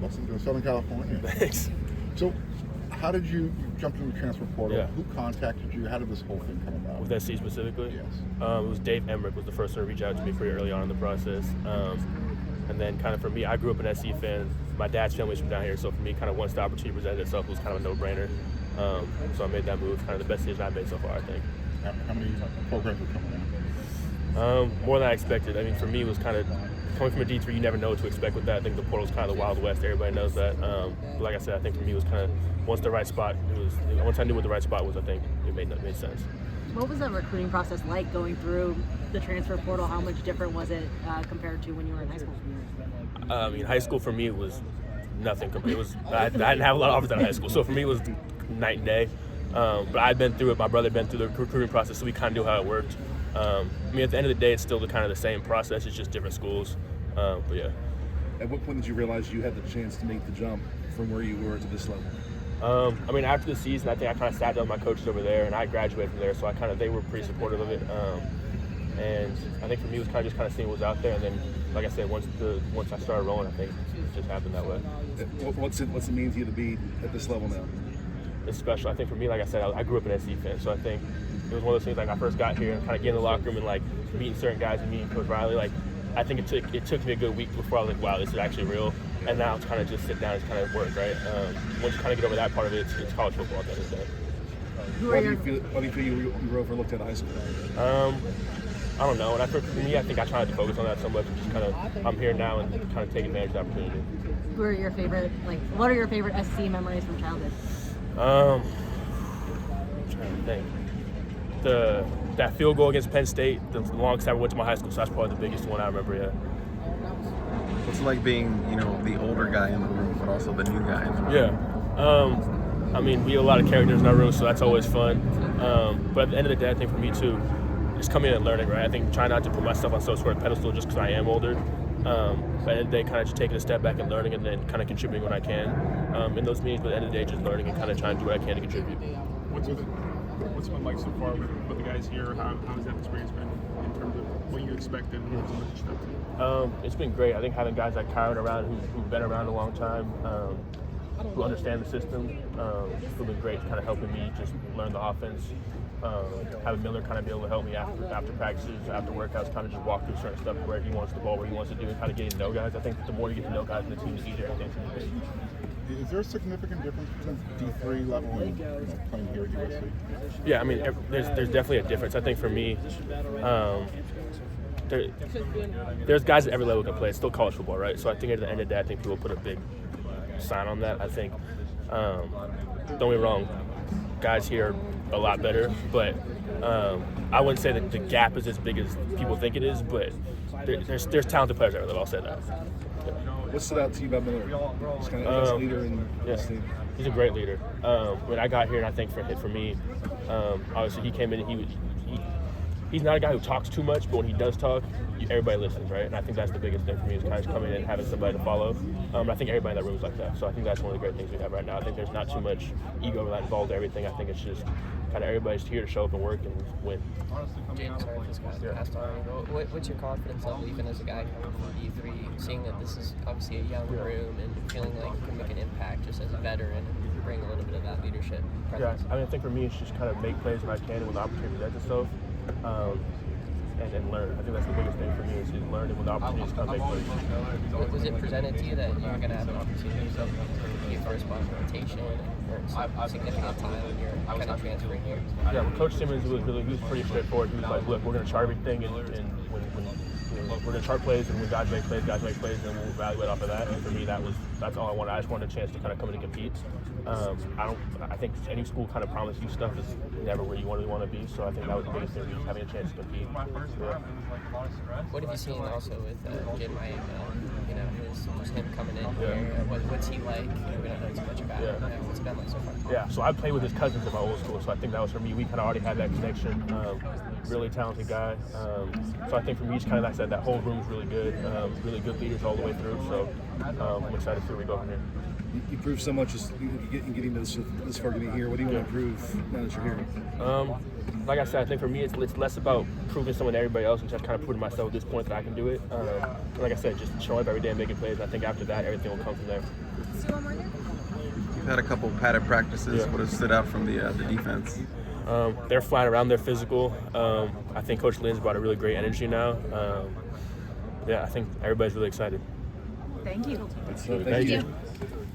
Welcome to Southern California. Thanks. So, how did you jump into the transfer portal? Yeah. Who contacted you? How did this whole thing come about? With SC specifically? Yes. It was Dave Emmerich was the first one to reach out to me pretty early on in the process. And then kind of for me, I grew up an SC fan. My dad's family's from down here, so for me, kind of once the opportunity presented itself, it was kind of a no-brainer. So I made that move, kind of the best decision I've made so far, I think. How many programs were coming in? More than I expected. I mean, for me, it was kind of coming from a D3, you never know what to expect with that. I think the portal's kind of the Wild West. Everybody knows that. But like I said, I think for me, it was kind of once the right spot. Once I knew what the right spot was, I think it made sense. What was the recruiting process like going through the transfer portal? How much different was it compared to when you were in high school? I mean, high school for me was nothing. It was I didn't have a lot of offers out of high school, so for me it was night and day. But I'd been through it. My brother had been through the recruiting process, so we kind of knew how it worked. I mean, at the end of the day, it's still kind of the same process. It's just different schools. But yeah. At what point did you realize you had the chance to make the jump from where you were to this level? I mean, after the season, I think I kind of sat down with my coaches over there, and I graduated from there, so they were pretty supportive of it. And I think for me, it was kind of seeing what was out there, and then, like I said, once I started rolling, I think it just happened that way. What's it mean to you to be at this level now? It's special. I think for me, like I said, I grew up an SC fan, so I think it was one of those things. Like I first got here and kind of getting in the locker room and like meeting certain guys and meeting Coach Riley. Like I think it took me a good week before I was like, wow, this is actually real. And now it's kind of just sit down and kind of work, right? Once you kind of get over that part of it, it's college football at the end of the day. Why do you feel you were overlooked at high school? I don't know. And for me, I think I try not to focus on that so much. And just kind of, I'm here now and kind of take advantage of the opportunity. What are your favorite SC memories from childhood? I'm trying to think. That field goal against Penn State, the longest I ever went to my high school, so that's probably the biggest one I remember, yeah. What's it like being, the older guy in the room, but also the new guy in the room? Yeah. I mean, we have a lot of characters in our room, so that's always fun. But at the end of the day, I think for me, too, just coming in and learning, right? I think trying not to put myself on some sort of pedestal just because I am older. But at the end of the day, kind of just taking a step back and learning and then kind of contributing when I can in those meetings. But at the end of the day, just learning and kind of trying to do what I can to contribute. What's it been like so far with the guys here? How has that experience been in terms of what you expected and what you stepped It's been great. I think having guys like Kyron around who've been around a long time, who understand the system, who've been great kind of helping me just learn the offense. Having Miller kind of be able to help me after practices, after workouts, kind of just walk through certain stuff where he wants the ball, where he wants to do, and kind of getting to know guys. I think the more you get to know guys in the team, the easier it gets. Is there a significant difference between D3 level and playing here at USC? Yeah, I mean, there's definitely a difference. I think for me, there's guys at every level who can play. It's still college football, right? So I think at the end of the day, I think people put a big sign on that. I think, don't get me wrong, guys here are a lot better, but I wouldn't say that the gap is as big as people think it is, but there's talented players at every level. I'll say that. Yeah. What stood out to you about Miller? He's kind of a leader in this team. He's a great leader. When I got here, and I think for me, obviously he came in and he's not a guy who talks too much, but when he does talk, everybody listens, right? And I think that's the biggest thing for me is kind of coming in and having somebody to follow. I think everybody in that room is like that. So I think that's one of the great things we have right now. I think there's not too much ego that involved in everything. I think it's just kind of everybody's here to show up and work and win. Jaden, sorry if this got passed on. What's your confidence level, even as a guy coming from D3, seeing that this is obviously a young room and feeling like you can make an impact just as a veteran and bring a little bit of that leadership presence? Yeah, I mean, I think for me, it's just kind of make plays when I can and when the opportunity presents itself. And learn. I think that's the biggest thing for me is learn and when the opportunities come, make plays. Was it presented to you that you were going to have an opportunity to be a first-spot rotation or some significant time when you're kind of transferring here? Yeah, well, Coach Simmons he was pretty straightforward. He was like, look, we're going to chart everything, and when we're going to chart plays, and when guys make plays, and we'll evaluate off of that. And for me, that's all I wanted. I just wanted a chance to kind of come in and compete. I think any school kind of promises you stuff is never where you really want to be. So I think that was the biggest thing, just having a chance to compete. Yeah. What have you seen also with Jaden just him coming in here? What's he like? We don't know too much about him. What's it been like so far? Yeah, so I played with his cousins at my old school, so I think that was for me. We kind of already had that connection. Really talented guy. So I think for me, just kind of like I said, that whole room is really good. Really good leaders all the way through. So I'm excited to see where we go from here. You proved so much just getting this far, getting here. What do you want to improve now that you're here? Like I said, I think for me it's less about proving someone to everybody else, and just kind of proving myself at this point that I can do it. Like I said, just showing up every day and making plays. I think after that, everything will come from there. You've had a couple padded practices. Yeah. What has stood out from the defense? They're flying around. They're physical. I think Coach Lynn's brought a really great energy now. I think everybody's really excited. Thank you. Thank you.